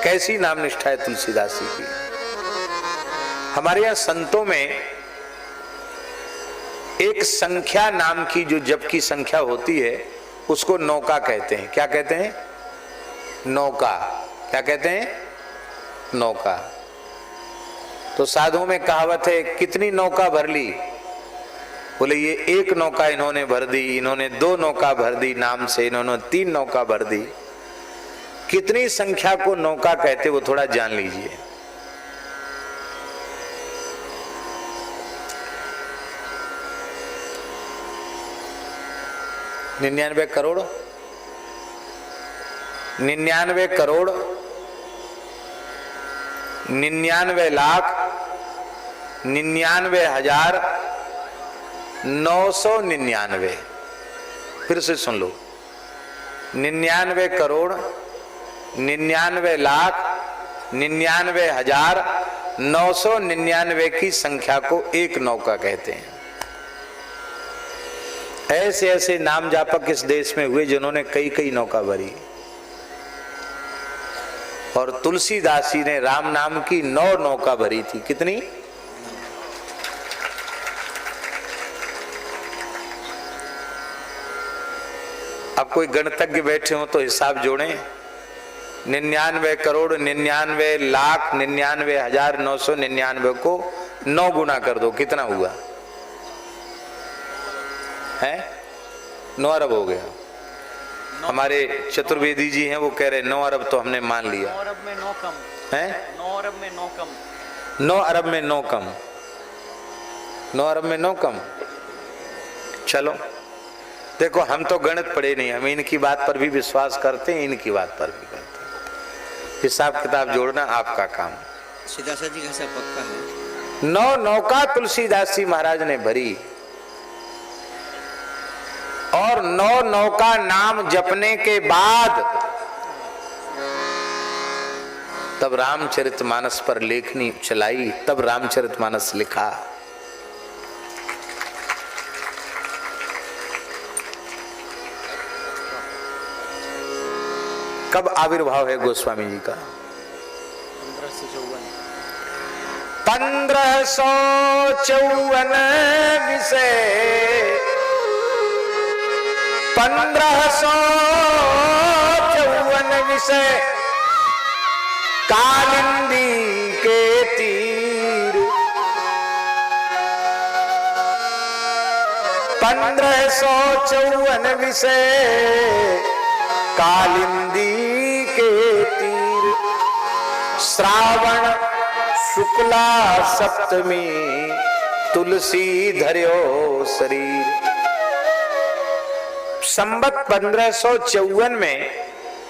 कैसी नाम निष्ठा है तुलसीदास जी की। हमारे यहाँ संतों में एक संख्या नाम की जो जप की संख्या होती है उसको नौका कहते हैं। क्या कहते हैं? नौका। क्या कहते हैं? नौका। तो साधुओं में कहावत है, कितनी नौका भर ली? बोले ये एक नौका इन्होंने भर दी, इन्होंने 2 नौका भर दी, नाम से इन्होंने 3 नौका भर दी। कितनी संख्या को नौका कहते वो थोड़ा जान लीजिए। निन्यानवे करोड़ 99 करोड़ 99 लाख 99,999। फिर से सुन लो, 99 करोड़ 99 लाख 99,999 की संख्या को एक नौका कहते हैं। ऐसे ऐसे नाम जापक इस देश में हुए जिन्होंने कई कई नौका भरी। और तुलसीदास जी ने राम नाम की 9 नौका भरी थी। कितनी? अब कोई गणतज्ञ बैठे हो तो हिसाब जोड़ें। 99 करोड़ 99 लाख 99,999 को 9 गुना कर दो, कितना हुआ? है 9 अरब हो गया। हमारे चतुर्वेदी जी हैं, वो कह रहे 9 अरब तो हमने मान लिया। 9 अरब में 9 कम है, 9 अरब में 9 कम 9 अरब में 9 कम 9 अरब में 9 कम। चलो देखो, हम तो गणित पढ़े नहीं, हम इनकी बात पर भी विश्वास करते हैं, इनकी बात पर भी करते हैं। हिसाब किताब जोड़ना आपका काम। तुलसीदास जी का हिसाब पक्का है। 9 नौका तुलसीदास जी महाराज ने भरी। और 9 नौका नाम जपने के बाद तब रामचरितमानस पर लेखनी चलाई, तब रामचरितमानस लिखा। कब आविर्भाव है गोस्वामी जी का? 1554 विषय 1554 विषय कालिंदी के तीर। 1554 विषय कालिंदी के तीर। श्रावण शुक्ला सप्तमी तुलसी धर्यो शरीर। संवत 1554 में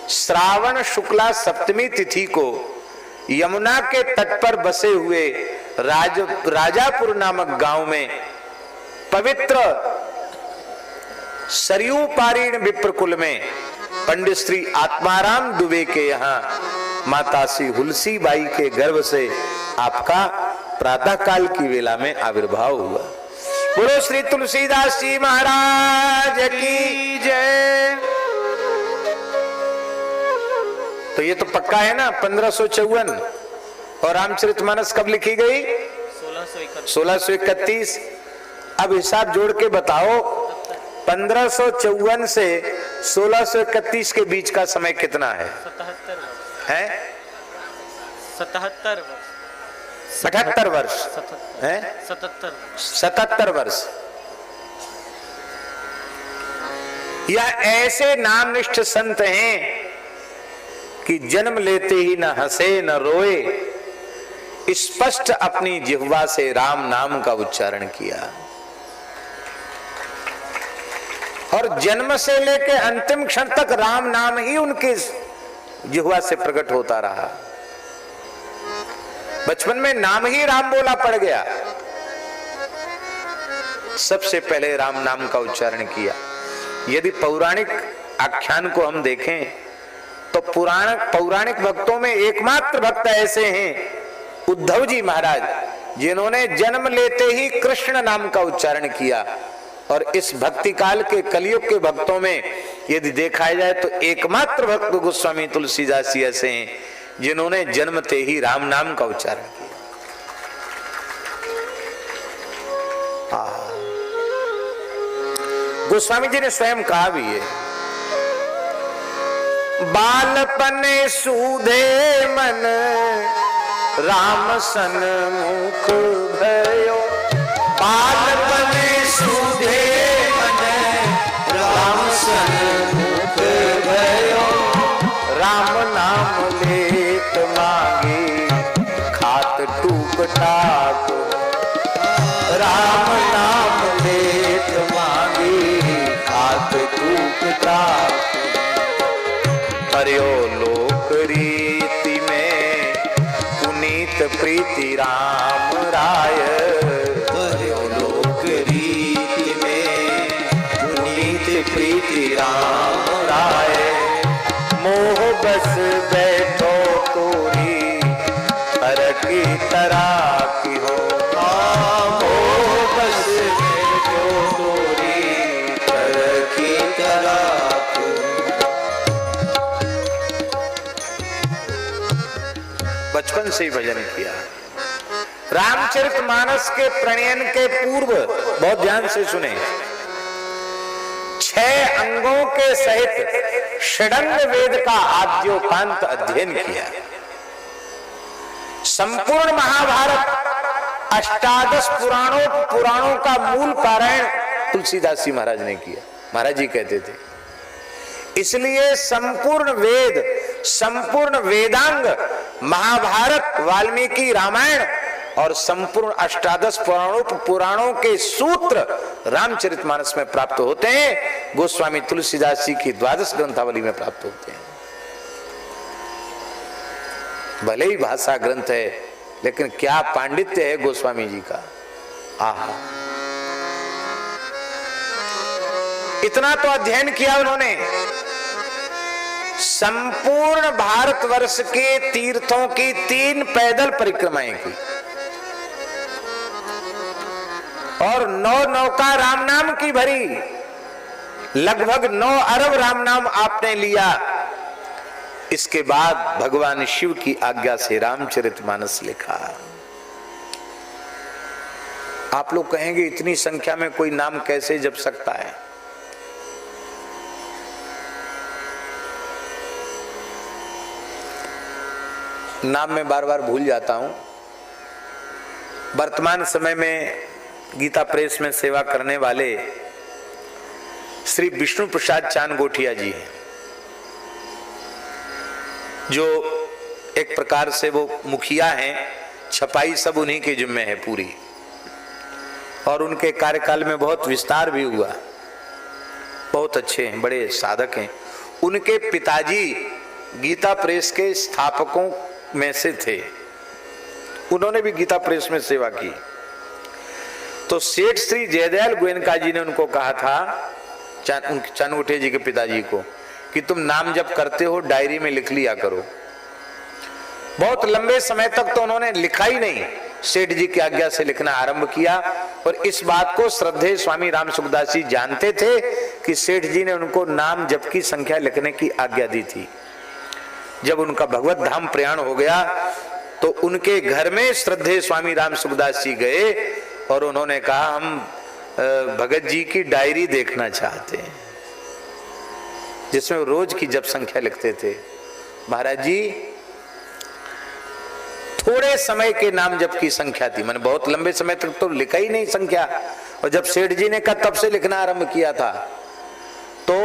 श्रावण शुक्ला सप्तमी तिथि को यमुना के तट पर बसे हुए राजापुर नामक गांव में पवित्र सरयू पारीण विप्रकुल में पंडित श्री आत्माराम दुबे के यहाँ माता श्री हुलसी बाई के गर्भ से आपका प्रातः काल की वेला में आविर्भाव हुआ। बोलो श्री तुलसीदास जी महाराज की जय। तो ये तो पक्का है ना 1554। और रामचरितमानस कब लिखी गई? 1631। अब हिसाब जोड़ के बताओ, 1554 से 1631 के बीच का समय कितना है? 77 78 वर्ष है। 77 वर्ष। या ऐसे नामनिष्ठ संत हैं कि जन्म लेते ही न हंसे न रोए, स्पष्ट अपनी जिह्वा से राम नाम का उच्चारण किया। और जन्म से लेकर अंतिम क्षण तक राम नाम ही उनके जिह्वा से प्रकट होता रहा। बचपन में नाम ही राम बोला पड़ गया। सबसे पहले राम नाम का उच्चारण किया। यदि पौराणिक आख्यान को हम देखें तो पौराणिक भक्तों में एकमात्र भक्त ऐसे हैं उद्धव जी महाराज, जिन्होंने जन्म लेते ही कृष्ण नाम का उच्चारण किया। और इस भक्ति काल के कलयुग के भक्तों में यदि देखा जाए तो एकमात्र भक्त गोस्वामी तुलसीदास जी ऐसे हैं जिन्होंने जन्मते ही राम नाम का उच्चारण किया। गोस्वामी जी ने स्वयं कहा भी है, बालपन सूधे मन राम सन मुख भयो। बालपन सूधे मन राम सन मुख भयो। राम नाम लेत मांगे खात टूक टाक। राम नाम लेत मांगे खात टूक टाक। हरियो लोक रीति में पुनीत प्रीति राम राय। हरियो लोक रीति में पुनीत प्रीति राम राय। मोह बस बैठो तोरी हर की तरह की हो। मोह बस बैठो तोरी हर की तरह की। बचपन से ही भजन किया। रामचरितमानस के प्रणयन के पूर्व, बहुत ध्यान से सुने, 6 अंगों के सहित षडंग वेद का आद्योपांत अध्ययन किया। संपूर्ण महाभारत अष्टादश पुराणों का मूल पारायण तुलसीदास जी महाराज ने किया। महाराज जी कहते थे, इसलिए संपूर्ण वेद, संपूर्ण वेदांग, महाभारत, वाल्मीकि रामायण और संपूर्ण अष्टादश पुराणों के सूत्र रामचरितमानस में प्राप्त होते हैं। गोस्वामी तुलसीदास जी की द्वादश ग्रंथावली में प्राप्त होते हैं। भले ही भाषा ग्रंथ है, लेकिन क्या पांडित्य है गोस्वामी जी का। आहा, इतना तो अध्ययन किया उन्होंने। संपूर्ण भारतवर्ष के तीर्थों की 3 पैदल परिक्रमाएं की और 9 नौका राम नाम की भरी। लगभग 9 अरब राम नाम आपने लिया। इसके बाद भगवान शिव की आज्ञा से रामचरितमानस लिखा। आप लोग कहेंगे इतनी संख्या में कोई नाम कैसे जप सकता है? नाम मैं बार बार भूल जाता हूं। वर्तमान समय में गीता प्रेस में सेवा करने वाले श्री विष्णु प्रसाद चांदगोठिया जी हैं, जो एक प्रकार से वो मुखिया हैं। छपाई सब उन्हीं के जिम्मे है पूरी, और उनके कार्यकाल में बहुत विस्तार भी हुआ। बहुत अच्छे हैं, बड़े साधक हैं। उनके पिताजी गीता प्रेस के स्थापकों में से थे। उन्होंने भी गीता प्रेस में सेवा की। तो सेठ श्री जयदयाल गोयनका जी ने उनको कहा था, चांदगोठिया जी के पिताजी को, कि तुम नाम जब करते हो डायरी में लिख लिया करो। बहुत लंबे समय तक तो उन्होंने लिखा ही नहीं। सेठ जी की आज्ञा से लिखना आरंभ किया, और इस बात को श्रद्धेय स्वामी राम सुखदास जी जानते थे कि सेठ जी ने उनको नाम जप की संख्या लिखने की आज्ञा दी थी। जब उनका भगवत धाम प्रयाण हो गया तो उनके घर में श्रद्धेय स्वामी राम सुखदास जी गए और उन्होंने कहा, हम भगत जी की डायरी देखना चाहते हैं, जिसमें रोज की जप संख्या लिखते थे। महाराज जी, थोड़े समय के नाम जप की संख्या थी, मैंने बहुत लंबे समय तक तो लिखा ही नहीं संख्या। और जब सेठ जी ने कहा तब से लिखना आरंभ किया था, तो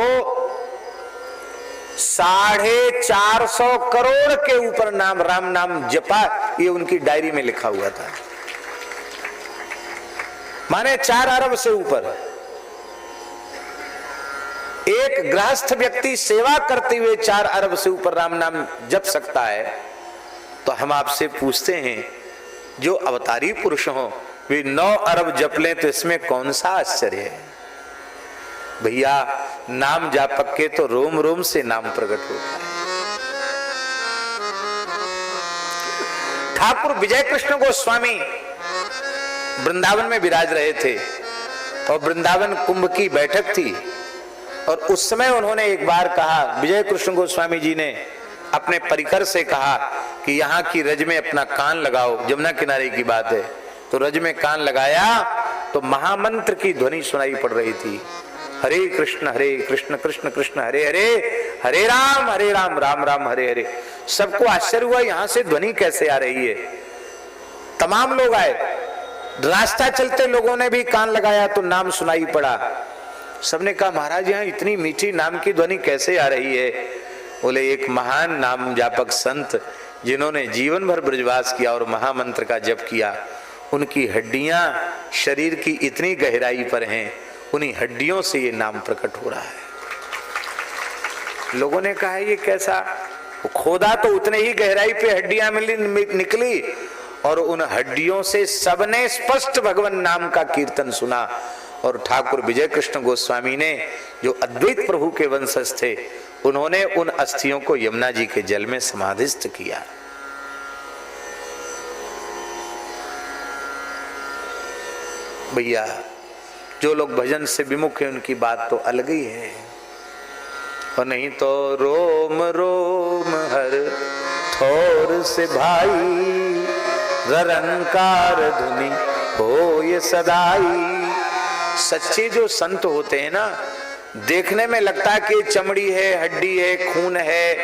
450 करोड़ के ऊपर नाम राम नाम जपा, ये उनकी डायरी में लिखा हुआ था। माने 4 अरब से ऊपर। एक गृहस्थ व्यक्ति सेवा करते हुए 4 अरब से ऊपर राम नाम जप सकता है, तो हम आपसे पूछते हैं, जो अवतारी पुरुष हो वे 9 अरब जप लें तो इसमें कौन सा आश्चर्य है? भैया, नाम जापक के तो रोम रोम से नाम प्रकट होता है। ठाकुर विजय कृष्ण गोस्वामी वृंदावन में विराज रहे थे और वृंदावन कुंभ की बैठक थी, और उस समय उन्होंने एक बार कहा, विजय कृष्ण गोस्वामी जी ने अपने परिकर से कहा कि यहाँ की रज में अपना कान लगाओ। जमुना किनारे की बात है, तो रज में कान लगाया तो महामंत्र की ध्वनि सुनाई पड़ रही थी, हरे कृष्ण कृष्ण कृष्ण हरे हरे, हरे राम राम राम हरे हरे। सबको आश्चर्य हुआ यहां से ध्वनि कैसे आ रही है। तमाम लोग आए, रास्ता चलते लोगों ने भी कान लगाया तो नाम सुनाई पड़ा। सबने कहा महाराज यहाँ इतनी मीठी नाम की ध्वनि कैसे आ रही है। बोले एक महान नाम जापक संत जिन्होंने जीवन भर ब्रजवास किया और महामंत्र का जप किया, उनकी हड्डियां शरीर की इतनी गहराई पर हैं, उन्हीं हड्डियों से ये नाम प्रकट हो रहा है। लोगों ने कहा ये कैसा, खोदा तो उतने ही गहराई पे हड्डियां निकली और उन हड्डियों से सबने स्पष्ट भगवान नाम का कीर्तन सुना। और ठाकुर विजय कृष्ण गोस्वामी ने जो अद्वैत प्रभु के वंशज थे, उन्होंने उन अस्थियों को यमुना जी के जल में समाधिस्थ किया। भैया जो लोग भजन से विमुख है उनकी बात तो अलग ही है, और नहीं तो रोम रोम हर थोर से भाई, ररंकार धुनि हो ये सदाई। सच्चे जो संत होते हैं ना, देखने में लगता है कि चमड़ी है, हड्डी है, खून है,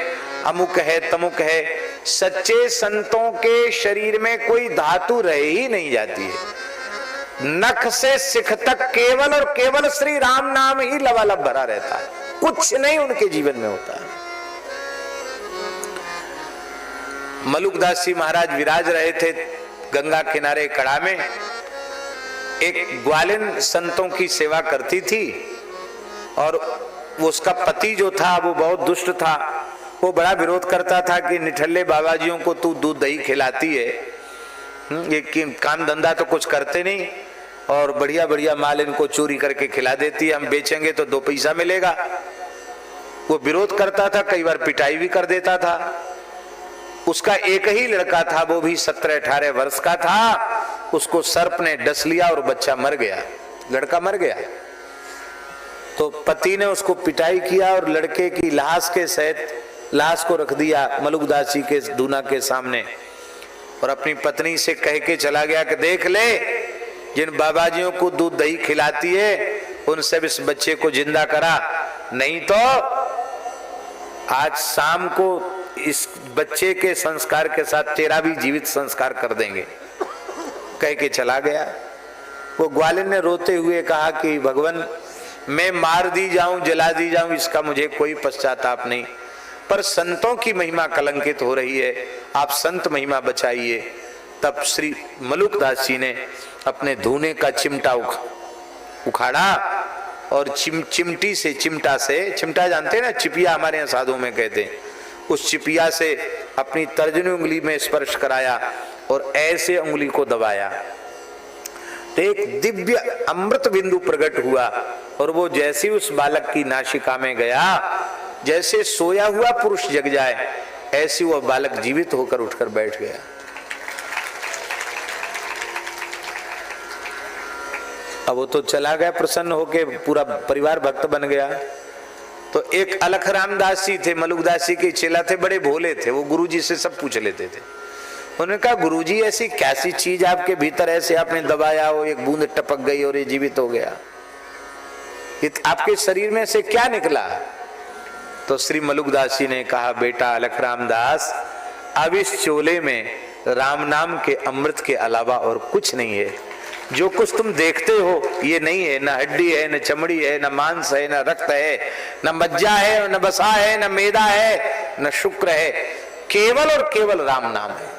अमुक है, तमुक है। सच्चे संतों के शरीर में कोई धातु रह ही नहीं जाती है। नख से सिख तक केवल और केवल श्री राम नाम ही लबालब भरा रहता है, कुछ नहीं उनके जीवन में होता है। मलुकदास जी महाराज विराज रहे थे गंगा किनारे कड़ा में। एक ग्वालिन संतों की सेवा करती थी और उसका पति जो था वो बहुत दुष्ट था। वो बड़ा विरोध करता था कि निठल्ले बाबाजियों को तू दूध दही खिलाती है, ये काम धंधा तो कुछ करते नहीं और बढ़िया बढ़िया माल इनको चोरी करके खिला देती है, हम बेचेंगे तो 2 पैसा मिलेगा। वो विरोध करता था, कई बार पिटाई भी कर देता था। उसका एक ही लड़का था, वो भी 17-18 वर्ष का था। उसको सर्प ने डस लिया और बच्चा मर गया, लड़का मर गया। तो पति ने उसको पिटाई किया और लड़के की लाश के सहित लाश को रख दिया मलुकदास जी के दूना के सामने, और अपनी पत्नी से कह के चला गया कि देख ले, जिन बाबाजियों को दूध दही खिलाती है उनसे इस बच्चे को जिंदा करा, नहीं तो आज शाम को इस बच्चे के संस्कार के साथ तेरा भी जीवित संस्कार कर देंगे। कह के चला गया। वो ग्वालिन ने रोते हुए कहा कि भगवान मैं मार दी जाऊं, जला दी जाऊं, इसका मुझे कोई पश्चाताप नहीं, पर संतों की महिमा कलंकित हो रही है, आप संत महिमा बचाइए। तब श्री मलुकदास जी ने अपने धूने का चिमटा उखाड़ा और चिमटी से, चिमटा जानते हैं ना, चिपिया हमारे यहाँ साधुओं में कहते हैं, उस चिपिया से अपनी तर्जनी उंगली में स्पर्श कराया और ऐसे उंगली को दबाया तो एक दिव्य अमृत बिंदु प्रकट हुआ। और वो जैसे उस बालक की नासिका में गया, जैसे सोया हुआ पुरुष जग जाए, ऐसे वो बालक जीवित होकर उठकर बैठ गया। अब वो तो चला गया प्रसन्न होके, पूरा परिवार भक्त बन गया। तो एक अलख रामदास जी थे, मलुकदास जी के चेला थे, बड़े भोले थे। वो गुरुजी से सब पूछ लेते थे। उन्होंने कहा गुरुजी ऐसी कैसी चीज आपके भीतर, ऐसे आपने दबाया हो, एक बूंद टपक गई और ये जीवित हो गया, ये आपके शरीर में से क्या निकला? तो श्री मलुकदास जी ने कहा बेटा अलख रामदास, अब इस चोले में राम नाम के अमृत के अलावा और कुछ नहीं है। जो कुछ तुम देखते हो ये नहीं है, न हड्डी है, न चमड़ी है, न मांस है, न रक्त है, न मज्जा है, न बसा है, न मेदा है, न शुक्र है, केवल और केवल राम नाम है।